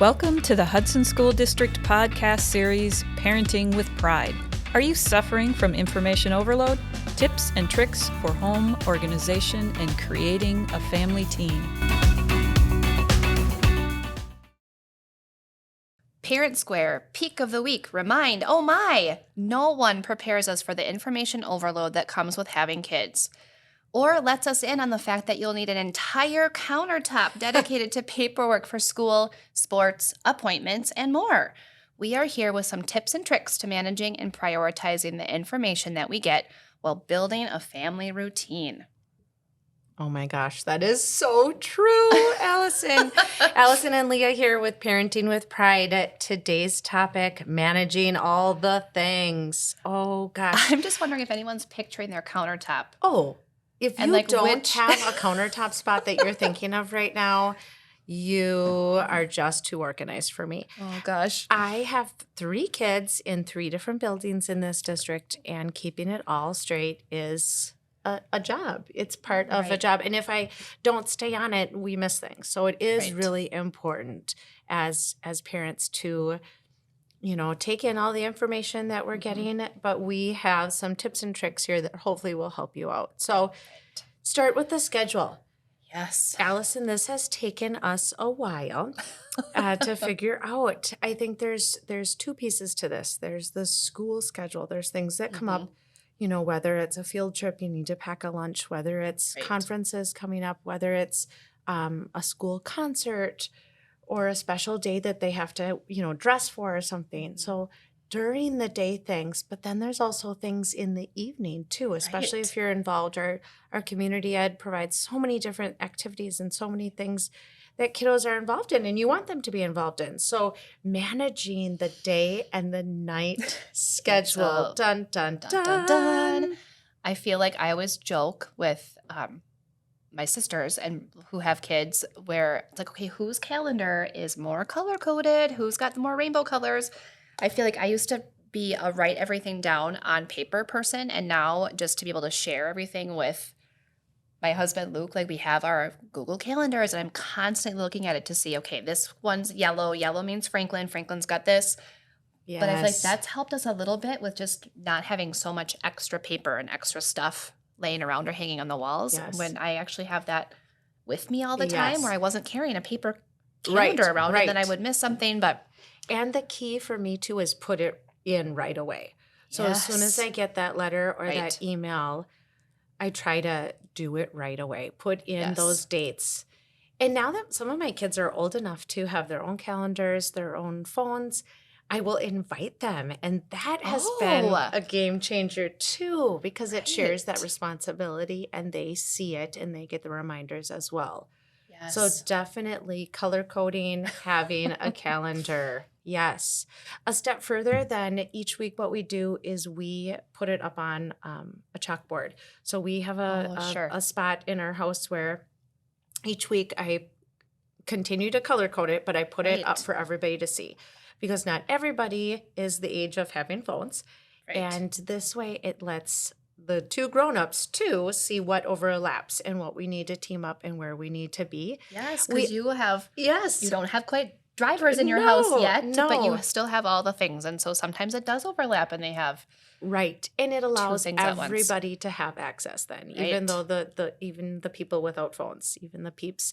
Welcome to the Hudson School District podcast series, Parenting with Pride. Are you suffering from information overload? Tips and tricks for home organization and creating a family team. Parent Square, Peak of the Week, Remind, oh my! No one prepares us for the information overload that comes with having kids. Or lets us in on the fact that you'll need an entire countertop dedicated to paperwork for school, sports, appointments, and more. We are here with some tips and tricks to managing and prioritizing the information that we get while building a family routine. Oh my gosh, that is so true, Allison. Allison and Leah here with Parenting with Pride. Today's topic, managing all the things. Oh gosh. I'm just wondering if anyone's picturing their countertop. Oh, if you And, don't have a countertop spot that you're thinking of right now, you are just too organized for me. Oh gosh. I have 3 kids in 3 different buildings in this district, and keeping it all straight is a job. It's part of a job. And if I don't stay on it, we miss things. So it is really important as parents to, take in all the information that we're getting, but we have some tips and tricks here that hopefully will help you out. So start with the schedule. Yes. Allison, this has taken us a while to figure out. I think there's 2 pieces to this. There's the school schedule. There's things that come up, whether it's a field trip, you need to pack a lunch, whether it's conferences coming up, whether it's a school concert or a special day that they have to, dress for or something. So during the day things, but then there's also things in the evening too, especially if you're involved. Our community ed provides so many different activities and so many things that kiddos are involved in and you want them to be involved in. So managing the day and the night schedule. Dun, dun, dun, dun, dun. I feel like I always joke with my sisters and who have kids where it's like, okay, whose calendar is more color-coded? Who's got the more rainbow colors? I feel like I used to be a write everything down on paper person, and now just to be able to share everything with my husband, Luke, like we have our Google calendars, and I'm constantly looking at it to see, okay, this one's yellow. Yellow means Franklin. Franklin's got this. Yes. But I feel like that's helped us a little bit with just not having so much extra paper and extra stuff laying around or hanging on the walls when I actually have that with me all the time where I wasn't carrying a paper calendar around and then I would miss something. And the key for me too is put it in right away. So as soon as I get that letter or that email, I try to do it right away, put in those dates. And now that some of my kids are old enough to have their own calendars, their own phones, I will invite them. And that has been a game changer too, because it shares that responsibility and they see it and they get the reminders as well. Yes. So definitely color coding, having a calendar. Yes. A step further then each week what we do is we put it up on a chalkboard. So we have a spot in our house where each week I continue to color code it, but I put it up for everybody to see because not everybody is the age of having phones. And this way it lets the 2 grown-ups too see what overlaps and what we need to team up and where we need to be. Yes, because you don't have quite drivers in your house yet, but you still have all the things. And so sometimes it does overlap and they have and it allows everybody to have access then, even though even the people without phones, even the peeps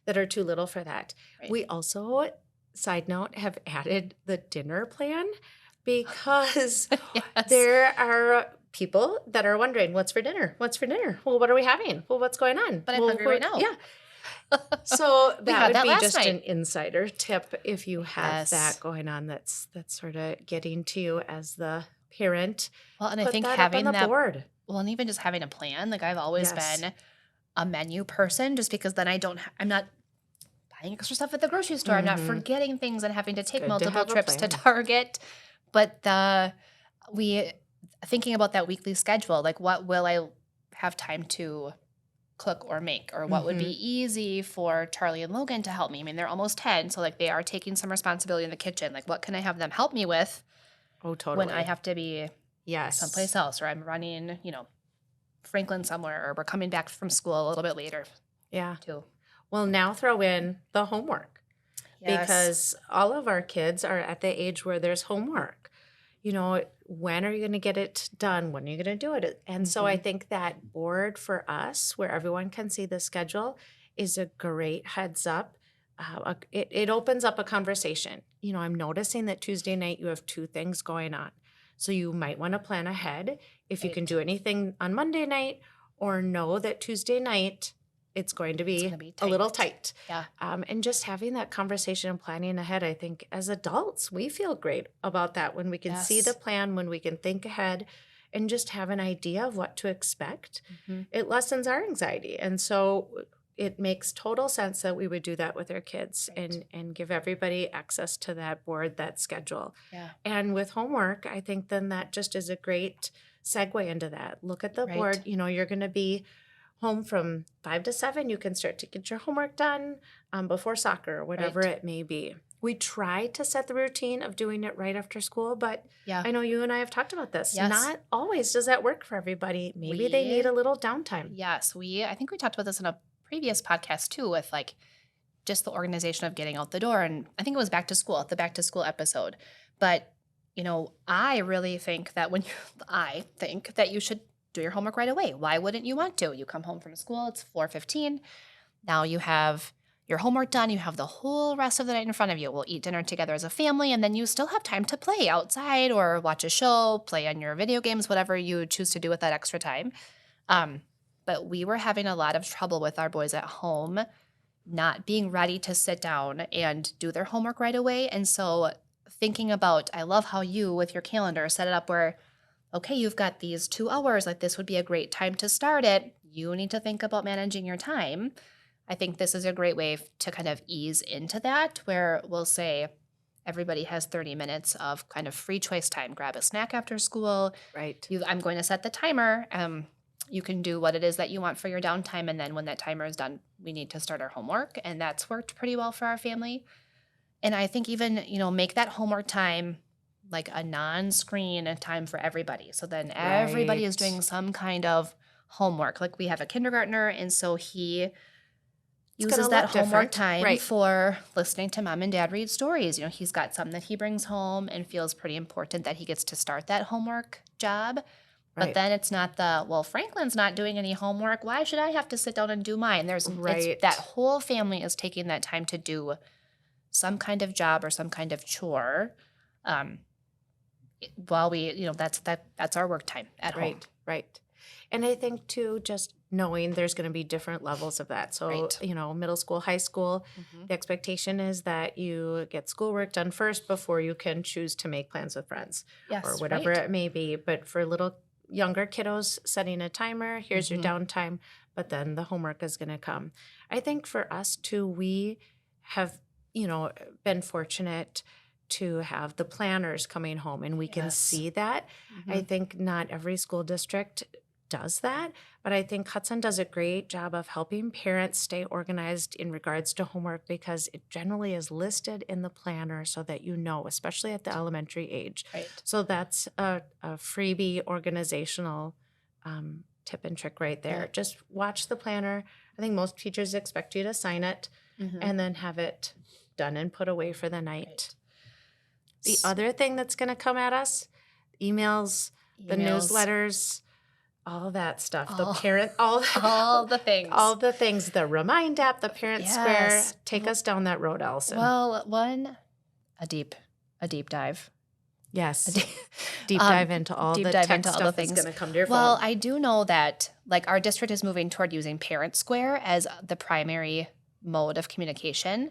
that are too little for that. We also, side note, have added the dinner plan because there are people that are wondering, what's for dinner? What's for dinner? Well, what are we having? Well, what's going on? But I'm hungry right now. Yeah. So that would be just an insider tip if you have that going on that's sort of getting to you as the parent. Well, and I think having that board. Well, and even just having a plan, like I've always been a menu person just because then I'm not buying extra stuff at the grocery store. I'm not forgetting things and having to take multiple trips to Target. But thinking about that weekly schedule, like what will I have time to cook or make, or what would be easy for Charlie and Logan to help me? I mean, they're almost 10, so like they are taking some responsibility in the kitchen. Like what can I have them help me with? Oh, totally. When I have to be someplace else, or I'm running, Franklin somewhere, or we're coming back from school a little bit later. Yeah. Too. Well, now throw in the homework. because all of our kids are at the age where there's homework. When are you going to get it done? When are you going to do it? And so I think that board for us, where everyone can see the schedule, is a great heads up. It opens up a conversation. I'm noticing that Tuesday night you have 2 things going on. So you might want to plan ahead if you can do anything on Monday night, or know that Tuesday night it's going to be a little tight. Yeah. And just having that conversation and planning ahead, I think as adults, we feel great about that when we can see the plan, when we can think ahead and just have an idea of what to expect. It lessens our anxiety. And so it makes total sense that we would do that with our kids and give everybody access to that board, that schedule. Yeah. And with homework, I think then that just is a great segue into that. Look at the board. You're going to be home from 5 to 7. You can start to get your homework done before soccer or whatever it may be. We try to set the routine of doing it right after school, but I know you and I have talked about this. Yes. Not always does that work for everybody. Maybe they need a little downtime. Yes, I think we talked about this in a previous podcast too, with like just the organization of getting out the door. And I think it was the back to school episode. But, I really think that I think that you should do your homework right away. Why wouldn't you want to? You come home from school, it's 4:15. Now you have your homework done. You have the whole rest of the night in front of you. We'll eat dinner together as a family, and then you still have time to play outside or watch a show, play on your video games, whatever you choose to do with that extra time. But we were having a lot of trouble with our boys at home not being ready to sit down and do their homework right away. And so thinking about, I love how you, with your calendar, set it up where, okay, you've got these 2 hours, like this would be a great time to start it. You need to think about managing your time. I think this is a great way to kind of ease into that, where we'll say everybody has 30 minutes of kind of free choice time. Grab a snack after school. Right. I'm going to set the timer. You can do what it is that you want for your downtime. And then when that timer is done, we need to start our homework. And that's worked pretty well for our family. And I think even, make that homework time like a non-screen time for everybody. So then everybody is doing some kind of homework. Like we have a kindergartner, and so he uses that homework time for listening to mom and dad read stories. He's got some that he brings home and feels pretty important that he gets to start that homework job. But then it's not Franklin's not doing any homework. Why should I have to sit down and do mine? That whole family is taking that time to do some kind of job or some kind of chore. While we, that's our work time at home. Right. And I think too, just knowing there's going to be different levels of that. So, middle school, high school, the expectation is that you get schoolwork done first before you can choose to make plans with friends or whatever it may be. But for little younger kiddos, setting a timer, here's your downtime, but then the homework is going to come. I think for us too, we have, been fortunate to have the planners coming home, and we can see that. I think not every school district does that, but I think Hudson does a great job of helping parents stay organized in regards to homework, because it generally is listed in the planner so that especially at the elementary age. Right. So that's a freebie organizational tip and trick right there. Just watch the planner. I think most teachers expect you to sign it and then have it done and put away for the night. The other thing that's going to come at us, emails, the newsletters, all that stuff, all the things, the Remind app, the Parent Square. Take us down that road, Allison. Well, a deep dive. Yes. Deep dive into all the tech stuff that's going to come to your phone. Well, I do know that our district is moving toward using Parent Square as the primary mode of communication,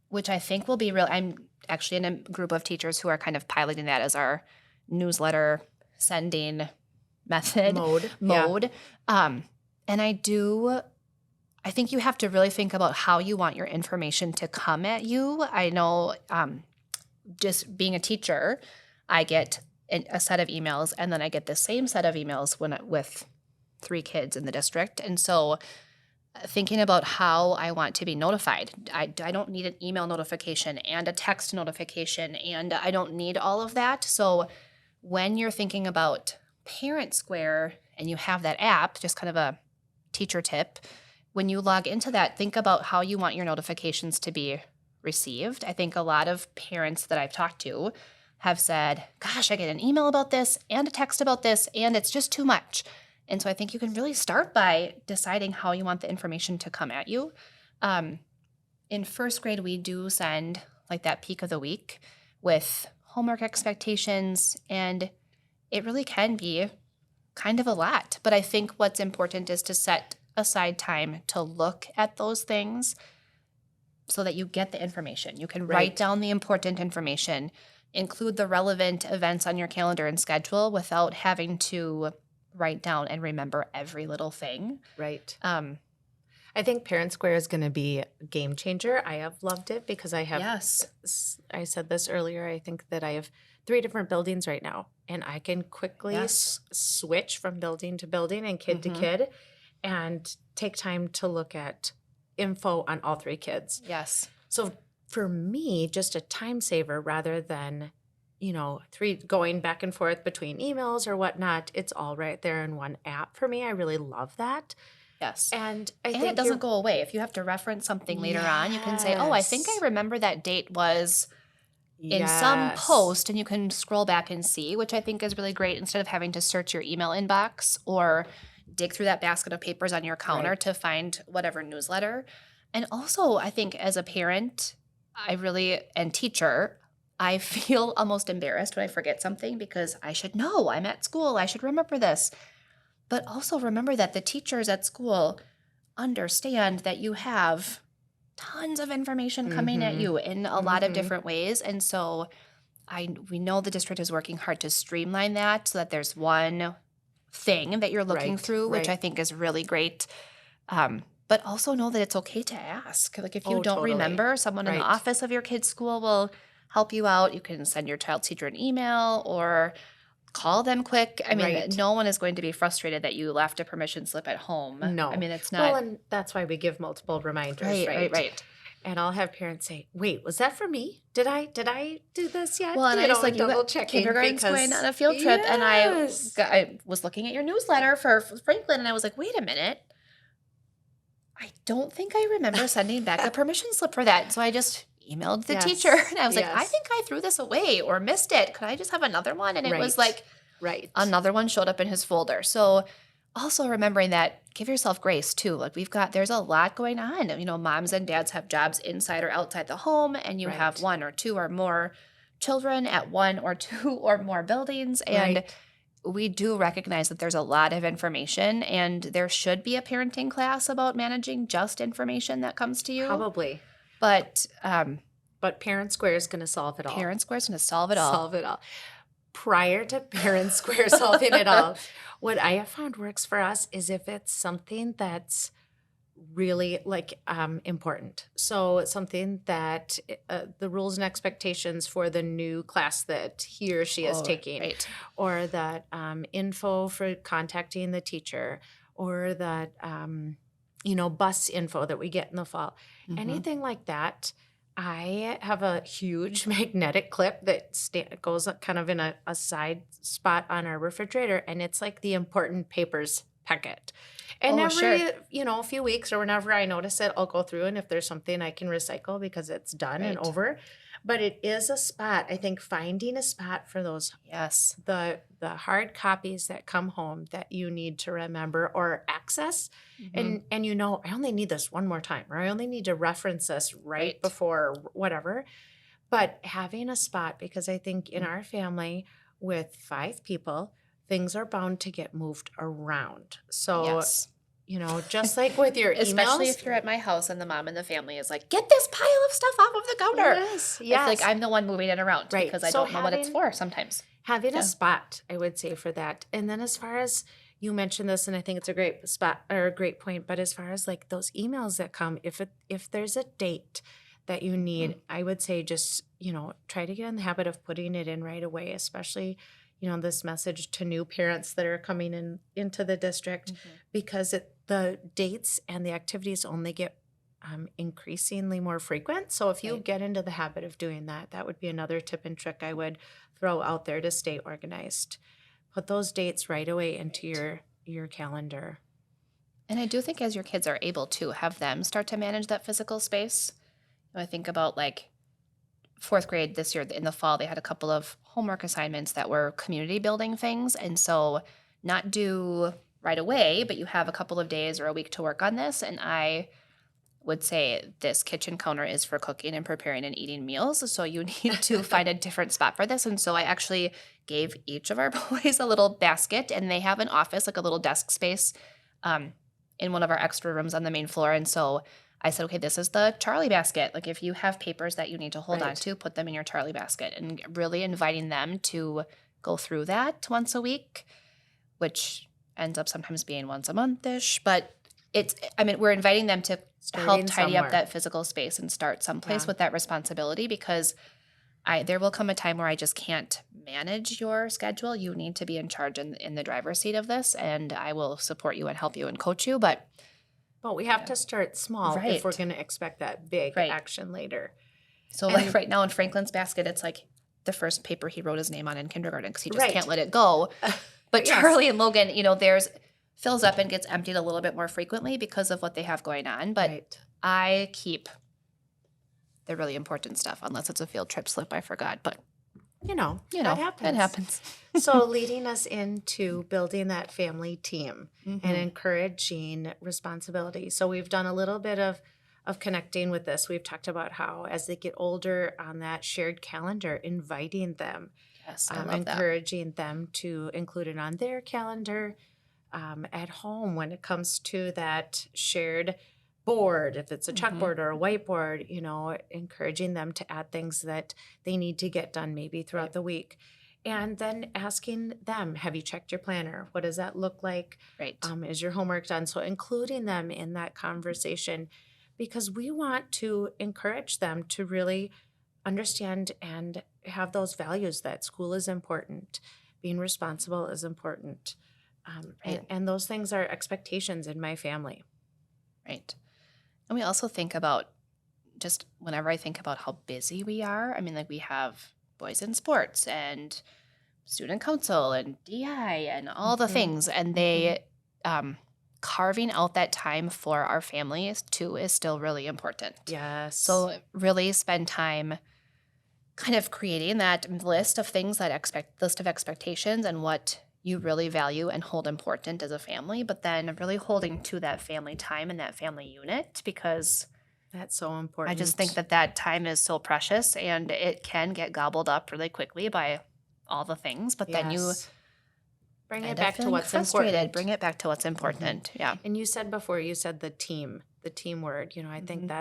which I think will be real. I'm actually in a group of teachers who are kind of piloting that as our newsletter sending mode. And I think you have to really think about how you want your information to come at you. I know just being a teacher, I get a set of emails, and then I get the same set of emails with 3 kids in the district. And so thinking about how I want to be notified. I don't need an email notification and a text notification, and I don't need all of that. So when you're thinking about Parent Square and you have that app, just kind of a teacher tip, when you log into that, think about how you want your notifications to be received. I think a lot of parents that I've talked to have said, gosh, I get an email about this and a text about this, and it's just too much. And so I think you can really start by deciding how you want the information to come at you. In first grade, we do send like that peak of the week with homework expectations, and it really can be kind of a lot. But I think what's important is to set aside time to look at those things so that you get the information. You can write down the important information, include the relevant events on your calendar and schedule without having to write down and remember every little thing. Right. I think Parent Square is going to be a game changer. I have loved it because I have, I said this earlier, I think that I have 3 different buildings right now, and I can quickly switch from building to building and kid to kid and take time to look at info on all 3 kids. Yes. So for me, just a time saver rather than, 3 going back and forth between emails or whatnot, it's all right there in one app for me. I really love that. Yes. And I think it doesn't go away. If you have to reference something later on, you can say, oh, I think I remember that date was in some post, and you can scroll back and see, which I think is really great instead of having to search your email inbox or dig through that basket of papers on your counter to find whatever newsletter. And also, I think as a parent, and teacher, I feel almost embarrassed when I forget something because I should know. I'm at school. I should remember this. But also remember that the teachers at school understand that you have tons of information coming at you in a lot of different ways. And so we know the district is working hard to streamline that so that there's one thing that you're looking through, which I think is really great. But also know that it's okay to ask. Like if you don't remember, someone in the office of your kid's school will help you out. You can send your child's teacher an email or call them quick. I mean, no one is going to be frustrated that you left a permission slip at home. No. I mean, it's not. Well, and that's why we give multiple reminders, Right. And I'll have parents say, wait, was that for me? Did I do this yet? Well, and I just double checking. Kindergarten's going on a field trip, and I was looking at your newsletter for Franklin, and I was like, wait a minute. I don't think I remember sending back a permission slip for that. So I just emailed the teacher, and I was like, I think I threw this away or missed it. Could I just have another one? And it was like, another one showed up in his folder. So also remembering that, give yourself grace too. Like there's a lot going on. Moms and dads have jobs inside or outside the home, and you have 1 or 2 or more children at 1 or 2 or more buildings. And we do recognize that there's a lot of information, and there should be a parenting class about managing just information that comes to you. Probably. But Parent Square is going to solve it all. Parent Square is going to solve it all. Prior to Parent Square solving it all, what I have found works for us is if it's something that's really important. So something that the rules and expectations for the new class that he or she is taking, or that info for contacting the teacher, or that bus info that we get in the fall, anything like that. I have a huge magnetic clip that goes kind of in a side spot on our refrigerator, and it's like the important papers packet. And a few weeks or whenever I notice it, I'll go through, and if there's something I can recycle because it's done and over. But it is a spot. I think finding a spot for those, the hard copies that come home that you need to remember or access, and I only need this one more time, or I only need to reference this right before whatever. But having a spot, because I think in our family with 5 people, things are bound to get moved around. So, just like with your emails. Especially if you're at my house and the mom in the family is like, get this pile of stuff off of the counter. Yes. I feel like I'm the one moving it around because I don't know what it's for sometimes. Having a spot, I would say, for that. And then as far as you mentioned this, and I think it's a great spot or a great point, but as far as like those emails that come, if there's a date that you need, I would say just, try to get in the habit of putting it in right away, especially this message to new parents that are coming into the district, because the dates and the activities only get increasingly more frequent. So if you get into the habit of doing that, that would be another tip and trick I would throw out there to stay organized. Put those dates right away into your calendar. And I do think as your kids are able to have them start to manage that physical space, I think about like fourth grade this year in the fall, they had a couple of homework assignments that were community building things. And so not due right away, but you have a couple of days or a week to work on this. And I would say this kitchen counter is for cooking and preparing and eating meals. So you need to find a different spot for this. And so I actually gave each of our boys a little basket, and they have an office, like a little desk space in one of our extra rooms on the main floor. And so I said, okay, this is the Charlie basket. Like if you have papers that you need to hold on to, put them in your Charlie basket, and really inviting them to go through that once a week, which ends up sometimes being once a month-ish. But we're inviting them to help tidy up that physical space and start someplace with that responsibility, because there will come a time where I just can't manage your schedule. You need to be in charge in the driver's seat of this, and I will support you and help you and coach you. But we have to start small if we're going to expect that big action later. So like right now in Franklin's basket, it's like the first paper he wrote his name on in kindergarten because he just can't let it go. But Charlie and Logan, theirs fills up and gets emptied a little bit more frequently because of what they have going on. But I keep the really important stuff, unless it's a field trip slip I forgot. But that happens. It happens. So leading us into building that family team and encouraging responsibility. So we've done a little bit of connecting with this. We've talked about how as they get older on that shared calendar, inviting them, encouraging them to include it on their calendar. At home, when it comes to that shared board, if it's a chalkboard or a whiteboard, encouraging them to add things that they need to get done maybe throughout the week. And then asking them, have you checked your planner? What does that look like? Right. Is your homework done? So including them in that conversation, because we want to encourage them to really understand and have those values that school is important, being responsible is important. And those things are expectations in my family. Right. And we also think about, just whenever I think about how busy we are, we have boys in sports and student council and DI and all the things. And they, carving out that time for our families too is still really important. Yes. So really spend time kind of creating that list of things, list of expectations and what you really value and hold important as a family, but then really holding to that family time and that family unit, because that's so important. I just think that time is so precious, and it can get gobbled up really quickly by all the things, but then you bring it back to what's important. Bring it back to what's important. Yeah. And you said before, the team word, I think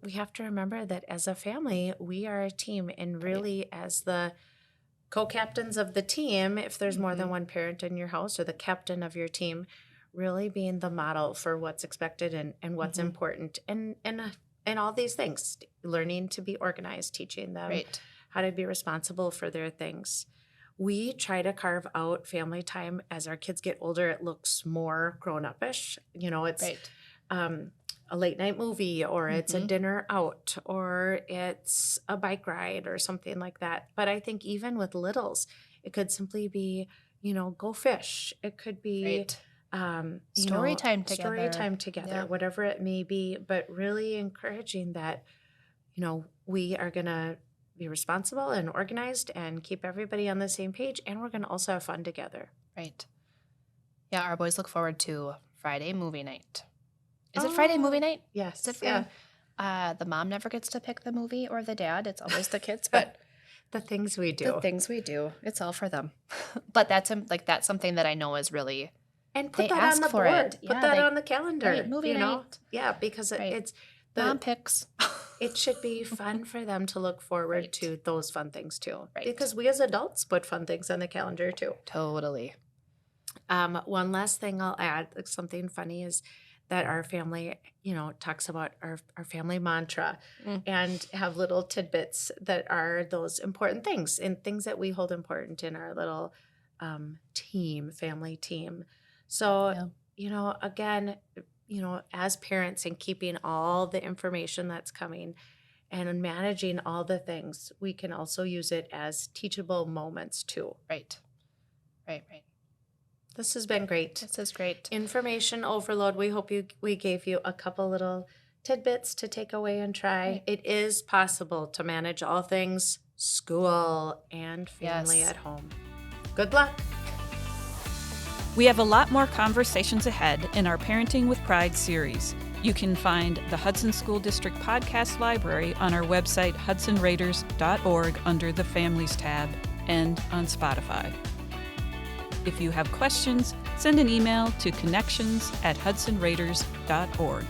we have to remember that as a family, we are a team, and really as the co-captains of the team, if there's more than one parent in your house, or the captain of your team, really being the model for what's expected and what's important, and all these things, learning to be organized, teaching them how to be responsible for their things. We try to carve out family time as our kids get older. It looks more grown-up-ish. It's a late night movie, or it's a dinner out, or it's a bike ride or something like that. But I think even with littles, it could simply be, go fish. It could be story time together, whatever it may be, but really encouraging that, we are going to be responsible and organized and keep everybody on the same page, and we're going to also have fun together. Right. Yeah, our boys look forward to Friday movie night. Is it Friday movie night? Yes. Is it Friday? Yeah. The mom never gets to pick the movie, or the dad. It's always the kids. But the things we do. It's all for them. But that's something that I know is really. And put that on the board. Put that on the calendar. Right, movie night. Yeah, because it's mom picks. It should be fun for them to look forward to those fun things too. Right. Because we as adults put fun things on the calendar too. Totally. One last thing I'll add, something funny, is that our family, talks about our family mantra and have little tidbits that are those important things and things that we hold important in our little family team. So, again, as parents, and keeping all the information that's coming and managing all the things, we can also use it as teachable moments too. Right. This has been great. This is great. Information overload. We hope we gave you a couple little tidbits to take away and try. It is possible to manage all things school and family at home. Good luck. We have a lot more conversations ahead in our Parenting with Pride series. You can find the Hudson School District Podcast Library on our website, hudsonraiders.org, under the Families tab, and on Spotify. If you have questions, send an email to connections@hudsonraiders.org.